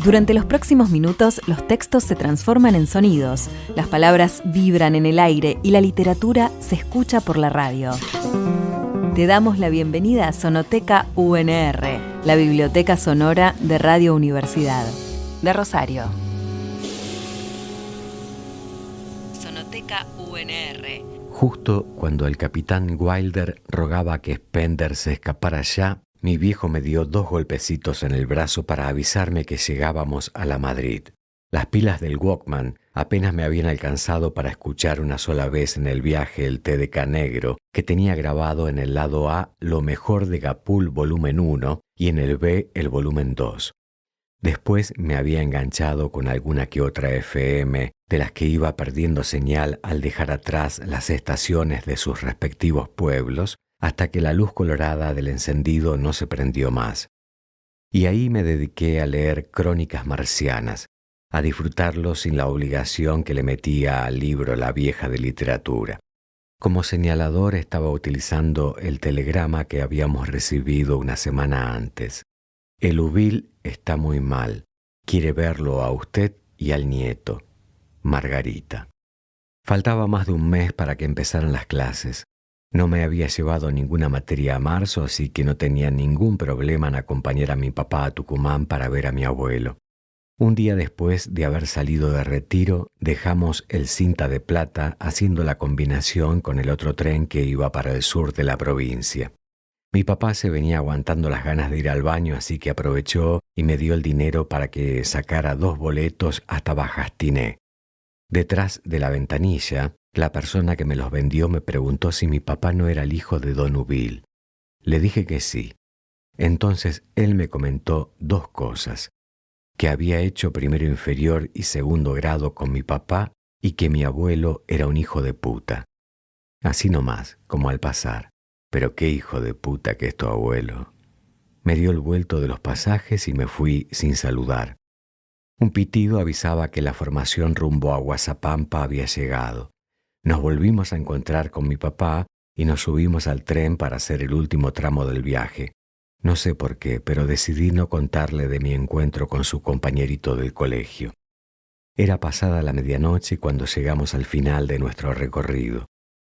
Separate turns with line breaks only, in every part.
Durante los próximos minutos, los textos se transforman en sonidos, las palabras vibran en el aire y la literatura se escucha por la radio. Te damos la bienvenida a Sonoteca UNR, la biblioteca sonora de Radio Universidad de Rosario. Sonoteca UNR.
Justo cuando el capitán Wilder rogaba que Spender se escapara ya, mi viejo me dio 2 golpecitos en el brazo para avisarme que llegábamos a la Madrid. Las pilas del Walkman apenas me habían alcanzado para escuchar una sola vez en el viaje el TDK negro, que tenía grabado en el lado A lo mejor de Gapul volumen 1 y en el B el volumen 2. Después me había enganchado con alguna que otra FM, de las que iba perdiendo señal al dejar atrás las estaciones de sus respectivos pueblos, hasta que la luz colorada del encendido no se prendió más. Y ahí me dediqué a leer Crónicas marcianas, a disfrutarlo sin la obligación que le metía al libro la vieja de literatura. Como señalador estaba utilizando el telegrama que habíamos recibido una semana antes. El Ubil está muy mal. Quiere verlo a usted y al nieto. Margarita. Faltaba más de un mes para que empezaran las clases. No me había llevado ninguna materia a marzo, así que no tenía ningún problema en acompañar a mi papá a Tucumán para ver a mi abuelo. Un día después de haber salido de retiro, dejamos el Cinta de Plata haciendo la combinación con el otro tren que iba para el sur de la provincia. Mi papá se venía aguantando las ganas de ir al baño, así que aprovechó y me dio el dinero para que sacara 2 boletos hasta Bajastiné. Detrás de la ventanilla, la persona que me los vendió me preguntó si mi papá no era el hijo de Don Ubil. Le dije que sí. Entonces él me comentó 2 cosas: que había hecho primero inferior y segundo grado con mi papá y que mi abuelo era un hijo de puta. Así nomás, como al pasar. Pero qué hijo de puta que es tu abuelo. Me dio el vuelto de los pasajes y me fui sin saludar. Un pitido avisaba que la formación rumbo a Guasapampa había llegado. Nos volvimos a encontrar con mi papá y nos subimos al tren para hacer el último tramo del viaje. No sé por qué, pero decidí no contarle de mi encuentro con su compañerito del colegio. Era pasada la medianoche cuando llegamos al final de nuestro recorrido.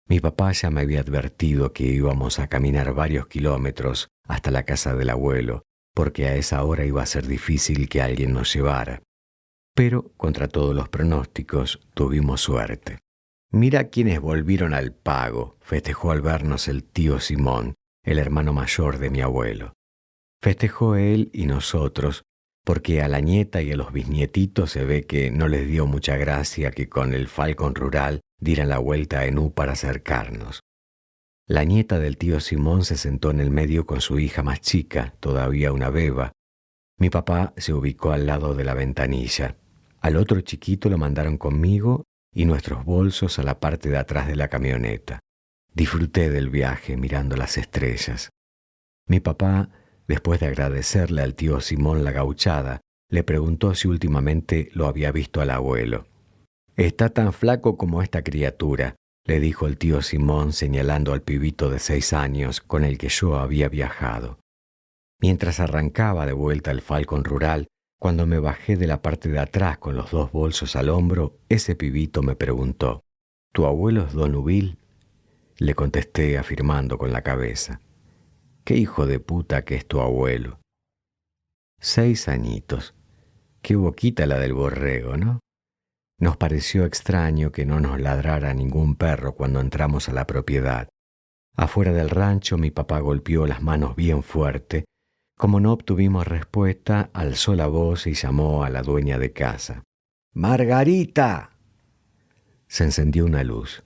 Mi papá ya me había advertido que íbamos a caminar varios kilómetros hasta la casa del abuelo, porque a esa hora iba a ser difícil que alguien nos llevara. Pero, contra todos los pronósticos, tuvimos suerte. Mira quiénes volvieron al pago, festejó al vernos el tío Simón, el hermano mayor de mi abuelo. Festejó él y nosotros, porque a la nieta y a los bisnietitos se ve que no les dio mucha gracia que con el Falcon Rural dieran la vuelta en U para acercarnos. La nieta del tío Simón se sentó en el medio con su hija más chica, todavía una beba. Mi papá se ubicó al lado de la ventanilla. Al otro chiquito lo mandaron conmigo y nuestros bolsos a la parte de atrás de la camioneta. Disfruté del viaje mirando las estrellas. Mi papá, después de agradecerle al tío Simón la gauchada, le preguntó si últimamente lo había visto al abuelo. «Está tan flaco como esta criatura», le dijo el tío Simón señalando al pibito de 6 años con el que yo había viajado. Mientras arrancaba de vuelta el Falcon Rural, cuando me bajé de la parte de atrás con los 2 bolsos al hombro, ese pibito me preguntó: «¿Tu abuelo es Don Ubil?». Le contesté afirmando con la cabeza. «Qué hijo de puta que es tu abuelo». 6 añitos. Qué boquita la del borrego, ¿no? Nos pareció extraño que no nos ladrara ningún perro cuando entramos a la propiedad. Afuera del rancho mi papá golpeó las manos bien fuerte. Como no obtuvimos respuesta, alzó la voz y llamó a la dueña de casa. «¡Margarita!». Se encendió una luz.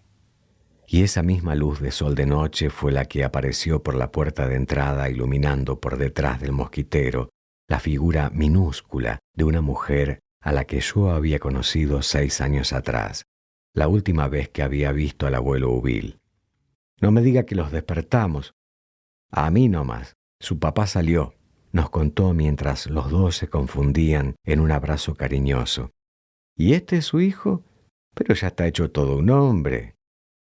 Y esa misma luz de sol de noche fue la que apareció por la puerta de entrada iluminando por detrás del mosquitero la figura minúscula de una mujer a la que yo había conocido 6 años atrás, la última vez que había visto al abuelo Ubil. «No me diga que los despertamos». «A mí nomás. Su papá salió», nos contó mientras los 2 se confundían en un abrazo cariñoso. «¿Y este es su hijo? Pero ya está hecho todo un hombre».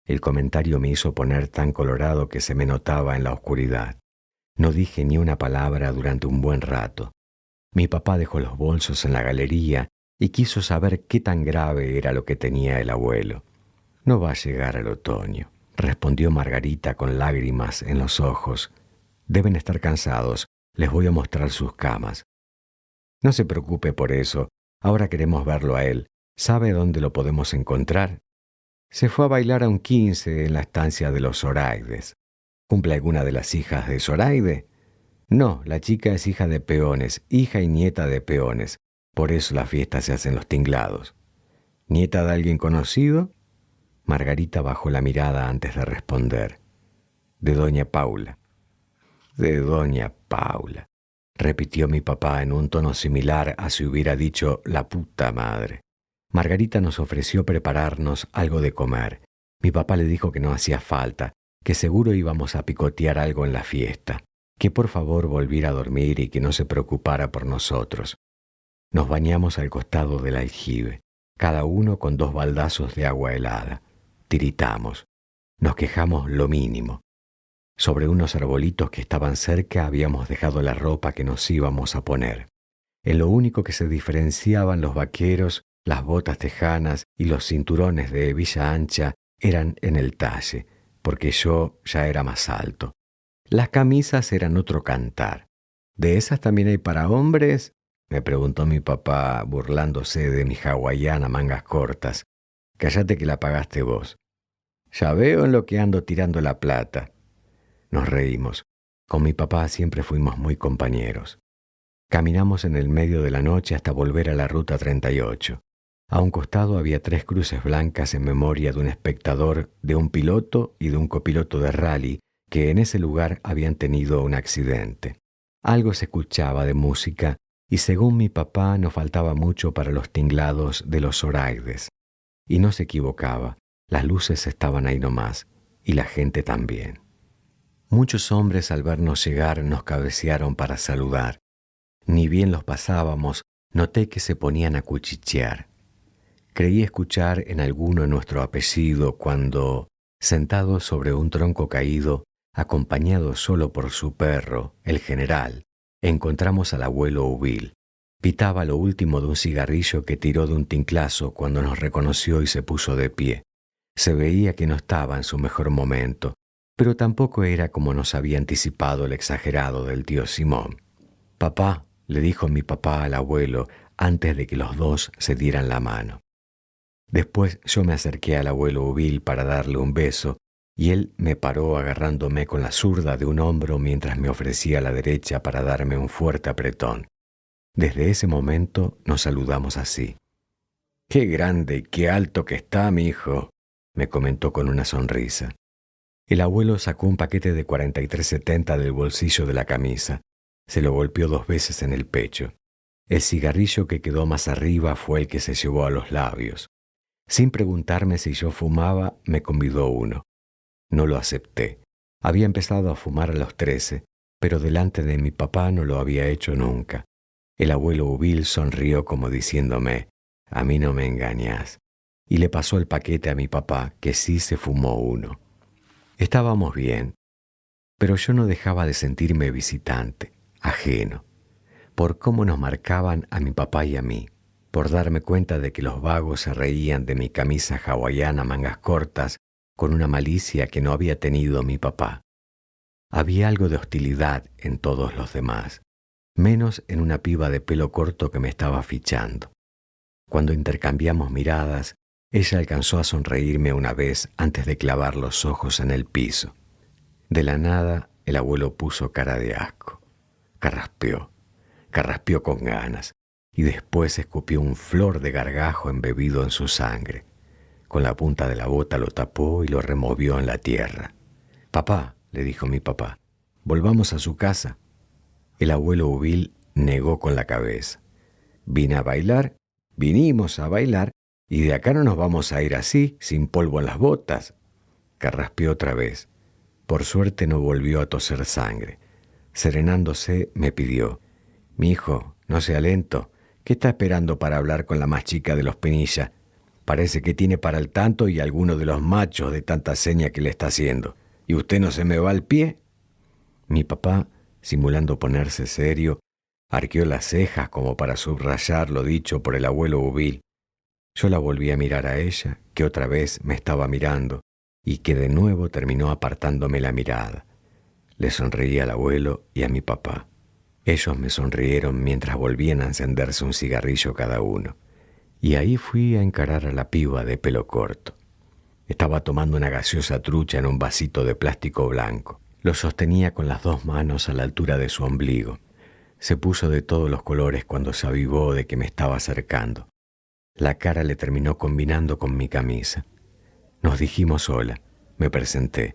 El comentario me hizo poner tan colorado que se me notaba en la oscuridad. No dije ni una palabra durante un buen rato. Mi papá dejó los bolsos en la galería y quiso saber qué tan grave era lo que tenía el abuelo. No va a llegar el otoño, respondió Margarita con lágrimas en los ojos. Deben estar cansados, les voy a mostrar sus camas. No se preocupe por eso, ahora queremos verlo a él. ¿Sabe dónde lo podemos encontrar? Se fue a bailar a un 15 en la estancia de los Zoraides. ¿Cumple alguna de las hijas de Zoraide? No, la chica es hija de peones, hija y nieta de peones. Por eso las fiestas se hacen los tinglados. ¿Nieta de alguien conocido? Margarita bajó la mirada antes de responder. De doña Paula. De doña Paula, repitió mi papá en un tono similar a si hubiera dicho la puta madre. Margarita nos ofreció prepararnos algo de comer. Mi papá le dijo que no hacía falta, que seguro íbamos a picotear algo en la fiesta, que por favor volviera a dormir y que no se preocupara por nosotros. Nos bañamos al costado del aljibe, cada uno con 2 baldazos de agua helada. Tiritamos. Nos quejamos lo mínimo. Sobre unos arbolitos que estaban cerca habíamos dejado la ropa que nos íbamos a poner. En lo único que se diferenciaban los vaqueros, las botas tejanas y los cinturones de hebilla ancha eran en el talle, porque yo ya era más alto. Las camisas eran otro cantar. ¿De esas también hay para hombres?, me preguntó mi papá, burlándose de mi hawaiana mangas cortas. Cállate que la pagaste vos. Ya veo en lo que ando tirando la plata. Nos reímos. Con mi papá siempre fuimos muy compañeros. Caminamos en el medio de la noche hasta volver a la ruta 38. A un costado había 3 cruces blancas en memoria de un espectador, de un piloto y de un copiloto de rally que en ese lugar habían tenido un accidente. Algo se escuchaba de música y según mi papá no faltaba mucho para los tinglados de los Zoraides. Y no se equivocaba, las luces estaban ahí nomás y la gente también. Muchos hombres al vernos llegar nos cabecearon para saludar. Ni bien los pasábamos, noté que se ponían a cuchichear. Creí escuchar en alguno nuestro apellido cuando, sentado sobre un tronco caído, acompañado solo por su perro, el general, encontramos al abuelo Ubil. Pitaba lo último de un cigarrillo que tiró de un tinclazo cuando nos reconoció y se puso de pie. Se veía que no estaba en su mejor momento, pero tampoco era como nos había anticipado el exagerado del tío Simón. «Papá», le dijo mi papá al abuelo antes de que los dos se dieran la mano. Después yo me acerqué al abuelo Ubil para darle un beso y él me paró agarrándome con la zurda de un hombro mientras me ofrecía la derecha para darme un fuerte apretón. Desde ese momento nos saludamos así. «Qué grande y qué alto que está, mi hijo», me comentó con una sonrisa. El abuelo sacó un paquete de 43.70 del bolsillo de la camisa. Se lo golpeó 2 veces en el pecho. El cigarrillo que quedó más arriba fue el que se llevó a los labios. Sin preguntarme si yo fumaba, me convidó uno. No lo acepté. Había empezado a fumar a los 13, pero delante de mi papá no lo había hecho nunca. El abuelo Ubil sonrió como diciéndome, «A mí no me engañas», y le pasó el paquete a mi papá, que sí se fumó uno. Estábamos bien, pero yo no dejaba de sentirme visitante, ajeno, por cómo nos marcaban a mi papá y a mí, por darme cuenta de que los vagos se reían de mi camisa hawaiana mangas cortas con una malicia que no había tenido mi papá. Había algo de hostilidad en todos los demás, menos en una piba de pelo corto que me estaba fichando. Cuando intercambiamos miradas, ella alcanzó a sonreírme una vez antes de clavar los ojos en el piso. De la nada, el abuelo puso cara de asco. Carraspeó con ganas, y después escupió un flor de gargajo embebido en su sangre. Con la punta de la bota lo tapó y lo removió en la tierra. «Papá», le dijo mi papá, «volvamos a su casa». El abuelo Ubil negó con la cabeza. Vinimos a bailar, y de acá no nos vamos a ir así, sin polvo en las botas». Carraspeó otra vez. Por suerte no volvió a toser sangre. Serenándose, me pidió, «Mi hijo, no sea lento. ¿Qué está esperando para hablar con la más chica de los Pinilla? Parece que tiene para el tanto y alguno de los machos de tanta seña que le está haciendo. ¿Y usted no se me va al pie?» Mi papá, simulando ponerse serio, Arqueó las cejas como para subrayar lo dicho por el abuelo Ubil. Yo la volví a mirar a ella, que otra vez me estaba mirando, y que de nuevo terminó apartándome la mirada. Le sonreí al abuelo y a mi papá. Ellos me sonrieron mientras volvían a encenderse un cigarrillo cada uno. Y ahí fui a encarar a la piba de pelo corto. Estaba tomando una gaseosa trucha en un vasito de plástico blanco. Lo sostenía con las dos manos a la altura de su ombligo. Se puso de todos los colores cuando se avivó de que me estaba acercando. La cara le terminó combinando con mi camisa. Nos dijimos hola. Me presenté.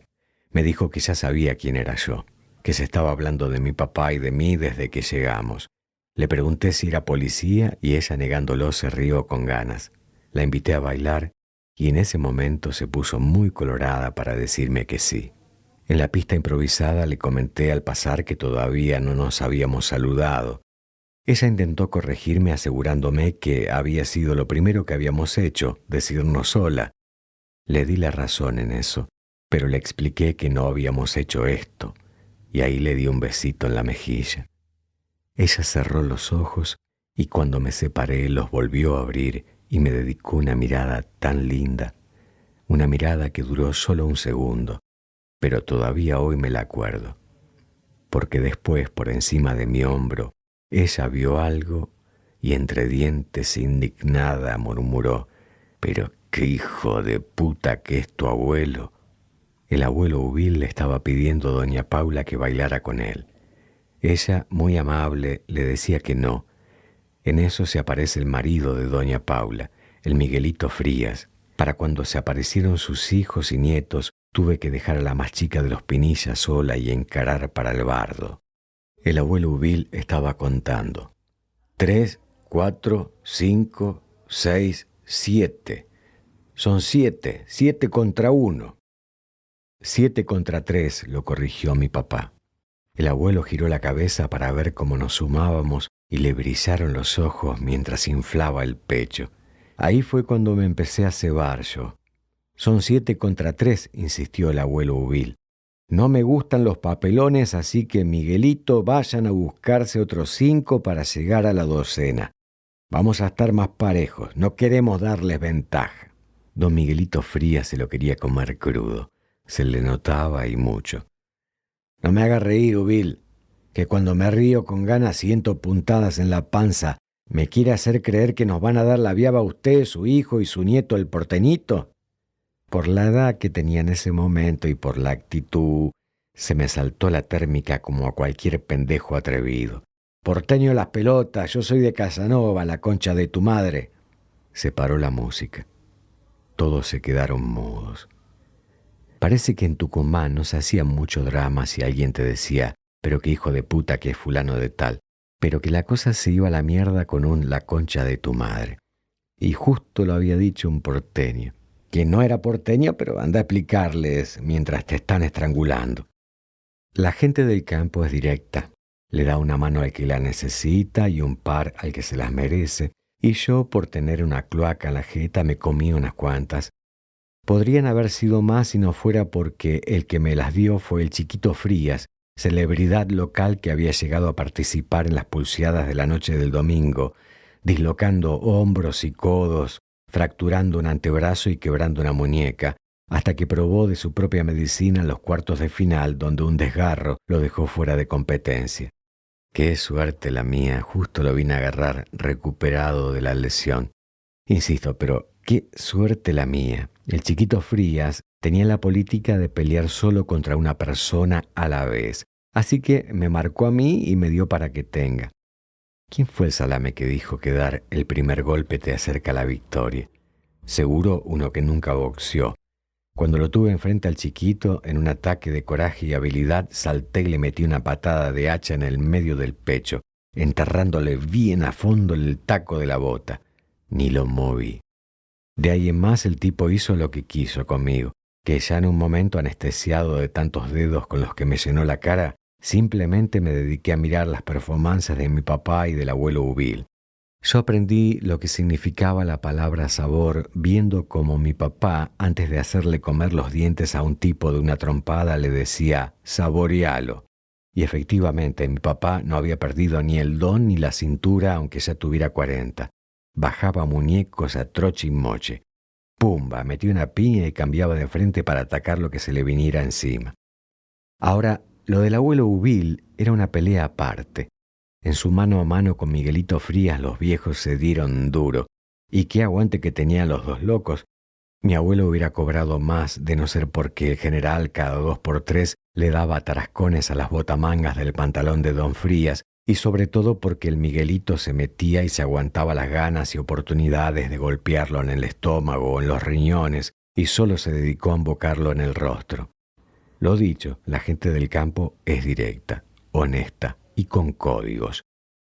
Me dijo que ya sabía quién era yo, que se estaba hablando de mi papá y de mí desde que llegamos. Le pregunté si era policía y ella, negándolo, se rió con ganas. La invité a bailar y en ese momento se puso muy colorada para decirme que sí. En la pista improvisada le comenté al pasar que todavía no nos habíamos saludado. Ella intentó corregirme asegurándome que había sido lo primero que habíamos hecho, decirnos hola. Le di la razón en eso, pero le expliqué que no habíamos hecho esto, y ahí le di un besito en la mejilla. Ella cerró los ojos y cuando me separé los volvió a abrir y me dedicó una mirada tan linda, una mirada que duró solo un segundo, pero todavía hoy me la acuerdo, porque después, por encima de mi hombro, ella vio algo y entre dientes indignada murmuró: «Pero qué hijo de puta que es tu abuelo». El abuelo Ubil le estaba pidiendo a doña Paula que bailara con él. Ella, muy amable, le decía que no. En eso se aparece el marido de doña Paula, el Miguelito Frías. Para cuando se aparecieron sus hijos y nietos, tuve que dejar a la más chica de los Pinillas sola y encarar para el bardo. El abuelo Ubil estaba contando. 3, 4, 5, 6, 7. Son 7, 7 contra 1. 7 contra 3, lo corrigió mi papá. El abuelo giró la cabeza para ver cómo nos sumábamos y le brillaron los ojos mientras inflaba el pecho. Ahí fue cuando me empecé a cebar yo. Son 7 contra 3, insistió el abuelo Ubil. No me gustan los papelones, así que Miguelito, vayan a buscarse otros 5 para llegar a la docena. Vamos a estar más parejos, no queremos darles ventaja. Don Miguelito Frías se lo quería comer crudo. Se le notaba y mucho. No me haga reír, Ubil, que cuando me río con ganas siento puntadas en la panza. ¿Me quiere hacer creer que nos van a dar la viaba a usted, su hijo y su nieto el porteñito? Por la edad que tenía en ese momento y por la actitud, se me saltó la térmica como a cualquier pendejo atrevido. Porteño las pelotas, yo soy de Casanova, la concha de tu madre. Se paró la música. Todos se quedaron mudos. Parece que en Tucumán no se hacía mucho drama si alguien te decía, pero qué hijo de puta que es fulano de tal, pero que la cosa se iba a la mierda con un la concha de tu madre. Y justo lo había dicho un porteño, que no era porteño, pero anda a explicarles mientras te están estrangulando. La gente del campo es directa, le da una mano al que la necesita y un par al que se las merece, y yo, por tener una cloaca en la jeta, me comí unas cuantas. Podrían haber sido más si no fuera porque el que me las dio fue el Chiquito Frías, celebridad local que había llegado a participar en las pulseadas de la noche del domingo, dislocando hombros y codos, fracturando un antebrazo y quebrando una muñeca, hasta que probó de su propia medicina en los cuartos de final, donde un desgarro lo dejó fuera de competencia. Qué suerte la mía, justo lo vine a agarrar recuperado de la lesión. Insisto, pero qué suerte la mía. El Chiquito Frías tenía la política de pelear solo contra una persona a la vez, así que me marcó a mí y me dio para que tenga. ¿Quién fue el salame que dijo que dar el primer golpe te acerca a la victoria? Seguro uno que nunca boxeó. Cuando lo tuve enfrente al Chiquito, en un ataque de coraje y habilidad, salté y le metí una patada de hacha en el medio del pecho, enterrándole bien a fondo el taco de la bota. Ni lo moví. De ahí en más el tipo hizo lo que quiso conmigo, que ya en un momento anestesiado de tantos dedos con los que me llenó la cara, simplemente me dediqué a mirar las performances de mi papá y del abuelo Ubil. Yo aprendí lo que significaba la palabra sabor viendo cómo mi papá, antes de hacerle comer los dientes a un tipo de una trompada, le decía «saborealo». Y efectivamente, mi papá no había perdido ni el don ni la cintura, aunque ya tuviera 40. Bajaba muñecos a troche y moche. Pumba, metía una piña y cambiaba de frente para atacar lo que se le viniera encima. Ahora, lo del abuelo Ubil era una pelea aparte. En su mano a mano con Miguelito Frías los viejos se dieron duro. Y qué aguante que tenían los dos locos. Mi abuelo hubiera cobrado más de no ser porque el general cada 2 por 3 le daba tarascones a las botamangas del pantalón de don Frías, y sobre todo porque el Miguelito se metía y se aguantaba las ganas y oportunidades de golpearlo en el estómago o en los riñones, y solo se dedicó a embocarlo en el rostro. Lo dicho, la gente del campo es directa, honesta y con códigos.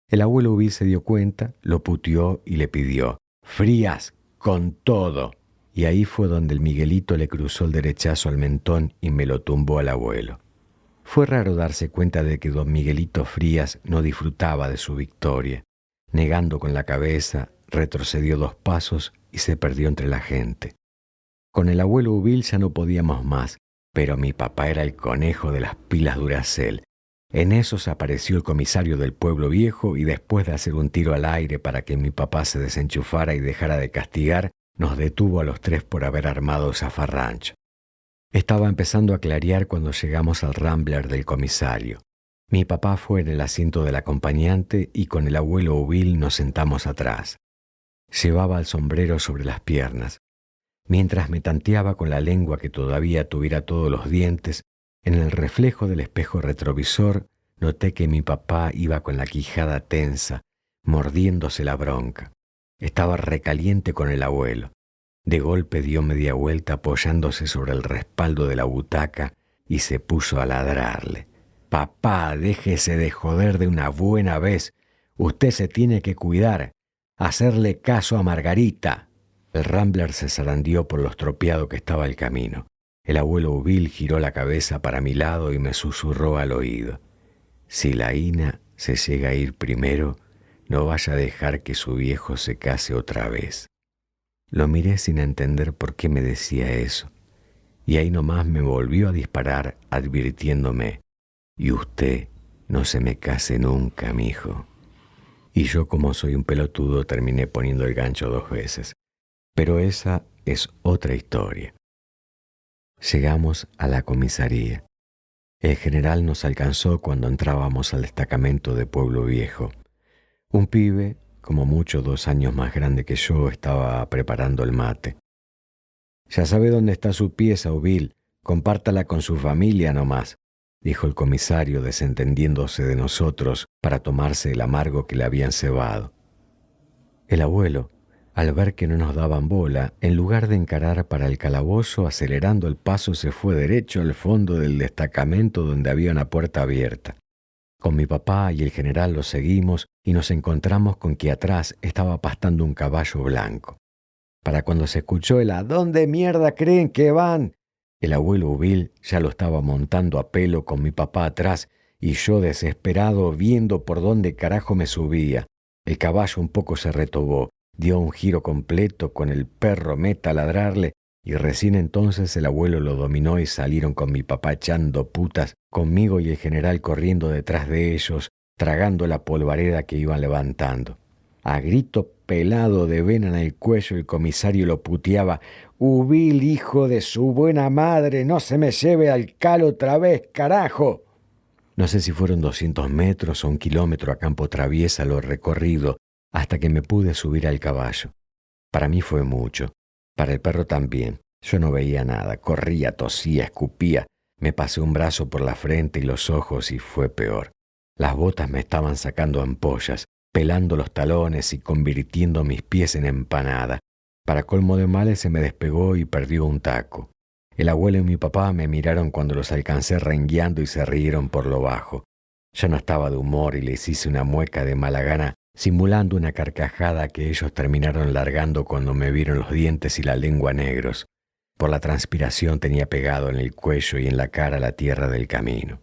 El abuelo Ubil se dio cuenta, lo puteó y le pidió: «Frías, con todo». Y ahí fue donde el Miguelito le cruzó el derechazo al mentón y me lo tumbó al abuelo. Fue raro darse cuenta de que don Miguelito Frías no disfrutaba de su victoria. Negando con la cabeza, retrocedió 2 pasos y se perdió entre la gente. Con el abuelo Ubil ya no podíamos más, pero mi papá era el conejo de las pilas Duracell. En esos apareció el comisario del pueblo viejo y después de hacer un tiro al aire para que mi papá se desenchufara y dejara de castigar, nos detuvo a los 3 por haber armado zafarrancho. Estaba empezando a clarear cuando llegamos al Rambler del comisario. Mi papá fue en el asiento del acompañante y con el abuelo Ubil nos sentamos atrás. Llevaba el sombrero sobre las piernas. Mientras me tanteaba con la lengua que todavía tuviera todos los dientes, en el reflejo del espejo retrovisor noté que mi papá iba con la quijada tensa, mordiéndose la bronca. Estaba recaliente con el abuelo. De golpe dio media vuelta apoyándose sobre el respaldo de la butaca y se puso a ladrarle. «Papá, déjese de joder de una buena vez. Usted se tiene que cuidar. Hacerle caso a Margarita». El Rambler se zarandeó por lo estropeado que estaba el camino. El abuelo Ubil giró la cabeza para mi lado y me susurró al oído: «Si la Ina se llega a ir primero, no vaya a dejar que su viejo se case otra vez». Lo miré sin entender por qué me decía eso, y ahí nomás me volvió a disparar advirtiéndome: «Y usted no se me case nunca, mijo». Y yo, como soy un pelotudo, terminé poniendo el gancho 2 veces. Pero esa es otra historia. Llegamos a la comisaría. El general nos alcanzó cuando entrábamos al destacamento de Pueblo Viejo. Un pibe, como mucho 2 años más grande que yo, estaba preparando el mate. «Ya sabe dónde está su pieza, Ubil. Compártala con su familia nomás», dijo el comisario, desentendiéndose de nosotros para tomarse el amargo que le habían cebado. El abuelo, al ver que no nos daban bola, en lugar de encarar para el calabozo, acelerando el paso, se fue derecho al fondo del destacamento donde había una puerta abierta. Con mi papá y el general lo seguimos y nos encontramos con que atrás estaba pastando un caballo blanco. Para cuando se escuchó el «¿A dónde mierda creen que van?», el abuelo Ubil ya lo estaba montando a pelo con mi papá atrás y yo desesperado viendo por dónde carajo me subía. El caballo un poco se retobó, dio un giro completo con el perro meta a ladrarle y recién entonces el abuelo lo dominó y salieron con mi papá echando putas, conmigo y el general corriendo detrás de ellos, tragando la polvareda que iban levantando. A grito pelado de vena en el cuello el comisario lo puteaba: «Ubil, hijo de su buena madre, no se me lleve al calo otra vez, carajo». No sé si fueron 200 metros o 1 kilómetro a campo traviesa lo recorrido, hasta que me pude subir al caballo. Para mí fue mucho, para el perro también. Yo no veía nada, corría, tosía, escupía, me pasé un brazo por la frente y los ojos y fue peor. Las botas me estaban sacando ampollas, pelando los talones y convirtiendo mis pies en empanada. Para colmo de males se me despegó y perdió un taco. El abuelo y mi papá me miraron cuando los alcancé rengueando y se rieron por lo bajo. Yo no estaba de humor y les hice una mueca de mala gana, simulando una carcajada que ellos terminaron largando cuando me vieron los dientes y la lengua negros. Por la transpiración tenía pegado en el cuello y en la cara la tierra del camino.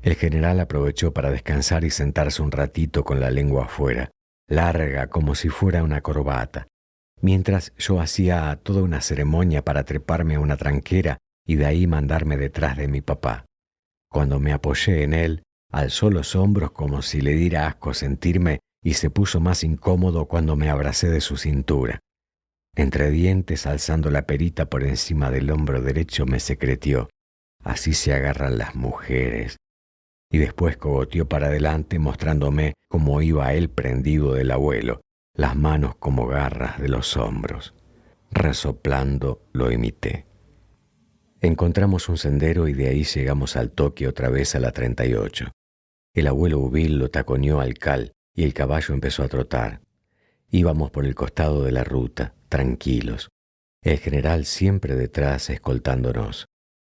El general aprovechó para descansar y sentarse un ratito con la lengua afuera, larga como si fuera una corbata, mientras yo hacía toda una ceremonia para treparme a una tranquera y de ahí mandarme detrás de mi papá. Cuando me apoyé en él, alzó los hombros como si le diera asco sentirme y se puso más incómodo cuando me abracé de su cintura. Entre dientes, alzando la perita por encima del hombro derecho, me secretió: así se agarran las mujeres. Y después cogoteó para adelante mostrándome cómo iba él prendido del abuelo, las manos como garras de los hombros. Resoplando, lo imité. Encontramos un sendero y de ahí llegamos al toque otra vez a la 38. El abuelo Ubil lo taconeó al cal y el caballo empezó a trotar. Íbamos por el costado de la ruta, tranquilos. El general siempre detrás escoltándonos.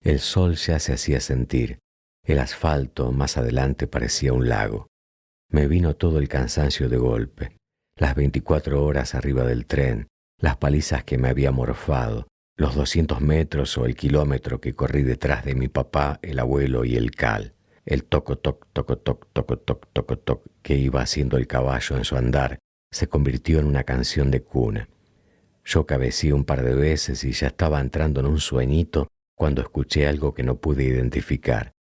El sol ya se hacía sentir. El asfalto más adelante parecía un lago. Me vino todo el cansancio de golpe. Las 24 horas arriba del tren, las palizas que me había morfado, los 200 metros o el kilómetro que corrí detrás de mi papá, el abuelo y el cal. El toco-toc, toco-toc, toco-toc, toco-toc que iba haciendo el caballo en su andar se convirtió en una canción de cuna. Yo cabeceé un par de veces y ya estaba entrando en un sueñito cuando escuché algo que no pude identificar.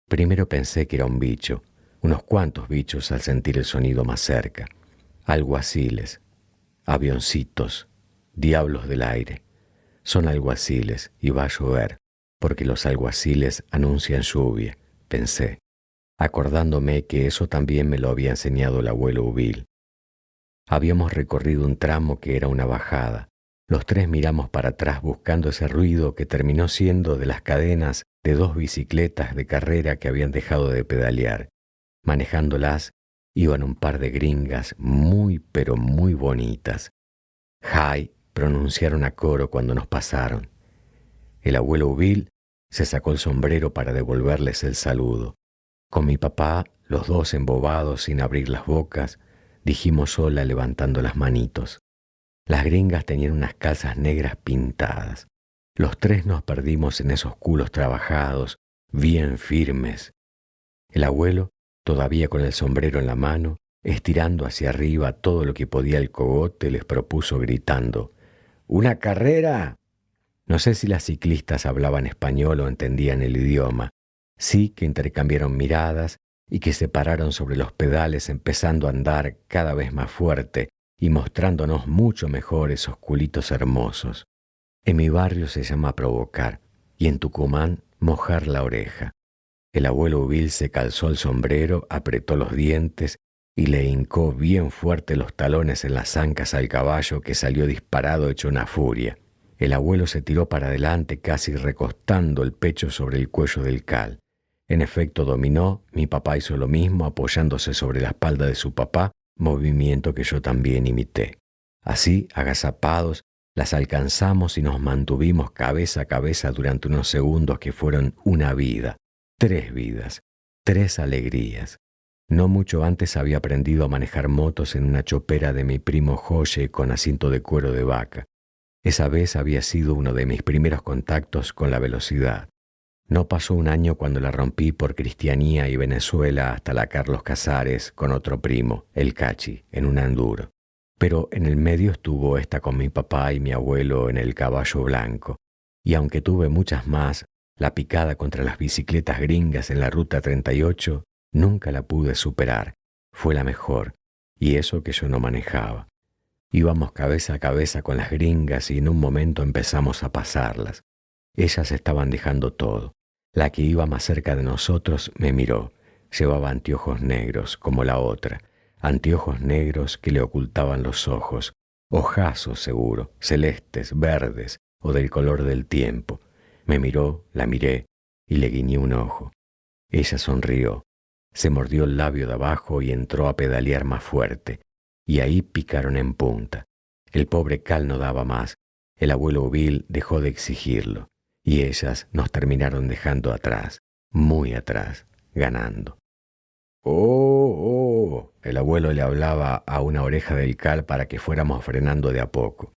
Primero pensé que era un bicho, unos cuantos bichos al sentir el sonido más cerca. Alguaciles, avioncitos, diablos del aire. Son alguaciles y va a llover, porque los alguaciles anuncian lluvia, pensé, acordándome que eso también me lo había enseñado el abuelo Ubil. Habíamos recorrido un tramo que era una bajada. Los tres miramos para atrás buscando ese ruido que terminó siendo de las cadenas de 2 bicicletas de carrera que habían dejado de pedalear. Manejándolas iban un par de gringas muy pero muy bonitas. Hi, pronunciaron a coro cuando nos pasaron. El abuelo Ubil se sacó el sombrero para devolverles el saludo. Con mi papá, los dos embobados sin abrir las bocas, dijimos sola levantando las manitos. Las gringas tenían unas calzas negras pintadas. Los tres nos perdimos en esos culos trabajados, bien firmes. El abuelo, todavía con el sombrero en la mano, estirando hacia arriba todo lo que podía el cogote, les propuso gritando: «¿Una carrera?». No sé si las ciclistas hablaban español o entendían el idioma. Sí que intercambiaron miradas y que se pararon sobre los pedales empezando a andar cada vez más fuerte y mostrándonos mucho mejor esos culitos hermosos. En mi barrio se llama provocar y en Tucumán mojar la oreja. El abuelo Ubil se calzó el sombrero, apretó los dientes y le hincó bien fuerte los talones en las ancas al caballo que salió disparado hecho una furia. El abuelo se tiró para adelante casi recostando el pecho sobre el cuello del cal. En efecto dominó, mi papá hizo lo mismo apoyándose sobre la espalda de su papá, movimiento que yo también imité. Así, agazapados, las alcanzamos y nos mantuvimos cabeza a cabeza durante unos segundos que fueron una vida, 3 vidas, 3 alegrías. No mucho antes había aprendido a manejar motos en una chopera de mi primo Joye con asiento de cuero de vaca. Esa vez había sido uno de mis primeros contactos con la velocidad. No pasó un año cuando la rompí por Cristianía y Venezuela hasta la Carlos Casares con otro primo, el Cachi, en un enduro. Pero en el medio estuvo esta con mi papá y mi abuelo en el Caballo Blanco. Y aunque tuve muchas más, la picada contra las bicicletas gringas en la Ruta 38 nunca la pude superar. Fue la mejor, y eso que yo no manejaba. Íbamos cabeza a cabeza con las gringas y en un momento empezamos a pasarlas. Ellas estaban dejando todo. La que iba más cerca de nosotros me miró. Llevaba anteojos negros, como la otra. Anteojos negros que le ocultaban los ojos. Ojazos seguro, celestes, verdes o del color del tiempo. Me miró, la miré y le guiñé un ojo. Ella sonrió. Se mordió el labio de abajo y entró a pedalear más fuerte. Y ahí picaron en punta. El pobre Cal no daba más. El abuelo Ubil dejó de exigirlo. Y ellas nos terminaron dejando atrás, muy atrás, ganando. ¡Oh, oh! El abuelo le hablaba a una oreja del Cal para que fuéramos frenando de a poco.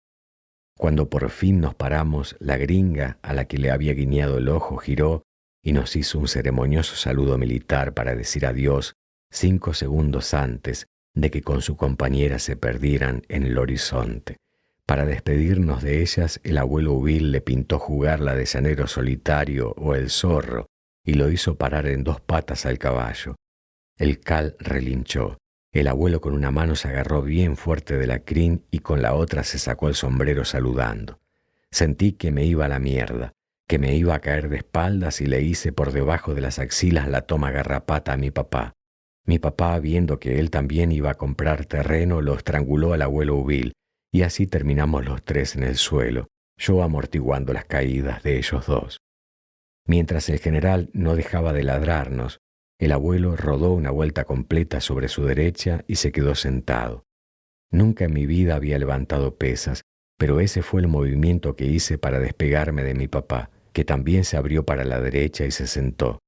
Cuando por fin nos paramos, la gringa, a la que le había guiñado el ojo, giró y nos hizo un ceremonioso saludo militar para decir adiós 5 segundos antes de que con su compañera se perdieran en el horizonte. Para despedirnos de ellas, el abuelo Ubil le pintó jugar la de llanero solitario o el zorro y lo hizo parar en 2 patas al caballo. El cal relinchó. El abuelo con una mano se agarró bien fuerte de la crin y con la otra se sacó el sombrero saludando. Sentí que me iba a la mierda, que me iba a caer de espaldas y le hice por debajo de las axilas la toma garrapata a mi papá. Mi papá, viendo que él también iba a comprar terreno, lo estranguló al abuelo Ubil y así terminamos los tres en el suelo, yo amortiguando las caídas de ellos dos. Mientras el general no dejaba de ladrarnos, el abuelo rodó una vuelta completa sobre su derecha y se quedó sentado. Nunca en mi vida había levantado pesas, pero ese fue el movimiento que hice para despegarme de mi papá, que también se abrió para la derecha y se sentó.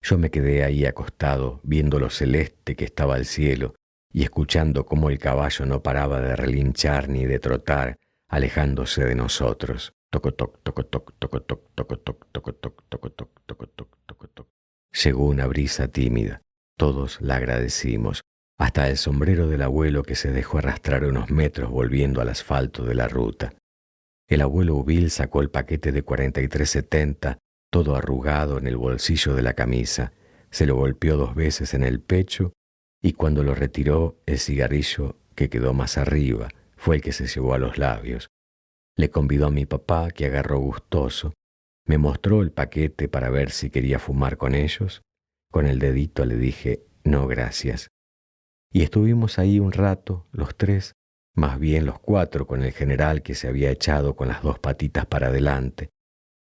Yo me quedé ahí acostado, viendo lo celeste que estaba el cielo y escuchando cómo el caballo no paraba de relinchar ni de trotar, alejándose de nosotros. Tocotoc, tocotoc, tocotoc, tocotoc, tocotoc, tocotoc, tocotoc, tocotoc. Llegó una brisa tímida. Todos la agradecimos, hasta el sombrero del abuelo que se dejó arrastrar unos metros volviendo al asfalto de la ruta. El abuelo Ubil sacó el paquete de 43.70, todo arrugado en el bolsillo de la camisa, se lo golpeó 2 veces en el pecho y cuando lo retiró, el cigarrillo que quedó más arriba fue el que se llevó a los labios. Le convidó a mi papá, que agarró gustoso. Me mostró el paquete para ver si quería fumar con ellos. Con el dedito le dije, no, gracias. Y estuvimos ahí un rato, los tres, más bien los 4 con el general que se había echado con las 2 patitas para adelante.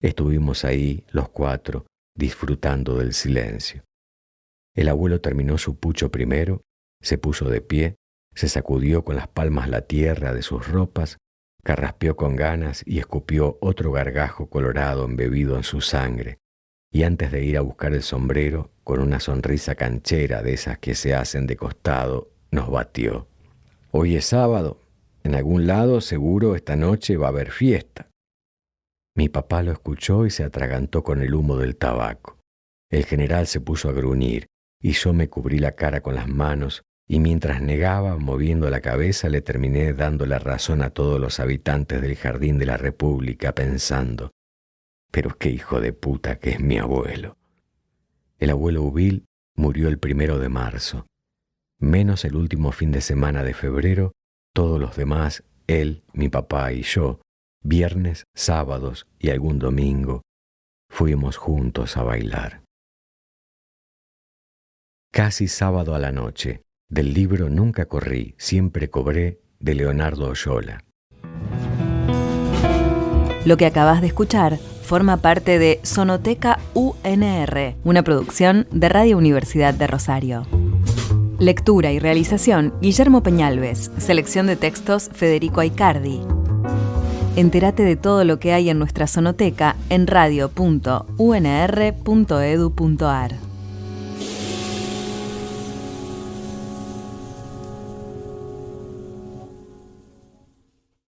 Estuvimos ahí, los 4, disfrutando del silencio. El abuelo terminó su pucho primero, se puso de pie, se sacudió con las palmas la tierra de sus ropas, carraspeó con ganas y escupió otro gargajo colorado embebido en su sangre, y antes de ir a buscar el sombrero, con una sonrisa canchera de esas que se hacen de costado, nos batió. Hoy es sábado, en algún lado seguro esta noche va a haber fiesta. Mi papá lo escuchó y se atragantó con el humo del tabaco. El general se puso a gruñir y yo me cubrí la cara con las manos y mientras negaba, moviendo la cabeza, le terminé dando la razón a todos los habitantes del Jardín de la República pensando, pero qué hijo de puta que es mi abuelo. El abuelo Ubil murió el 1 de marzo. Menos el último fin de semana de febrero, todos los demás, él, mi papá y yo, viernes, sábados y algún domingo, fuimos juntos a bailar. Casi sábado a la noche, del libro Nunca corrí, siempre cobré, de Leonardo Oyola.
Lo que acabas de escuchar forma parte de Sonoteca UNR, una producción de Radio Universidad de Rosario. Lectura y realización, Guillermo Peñalves. Selección de textos, Federico Aicardi. Entérate de todo lo que hay en nuestra sonoteca en radio.unr.edu.ar.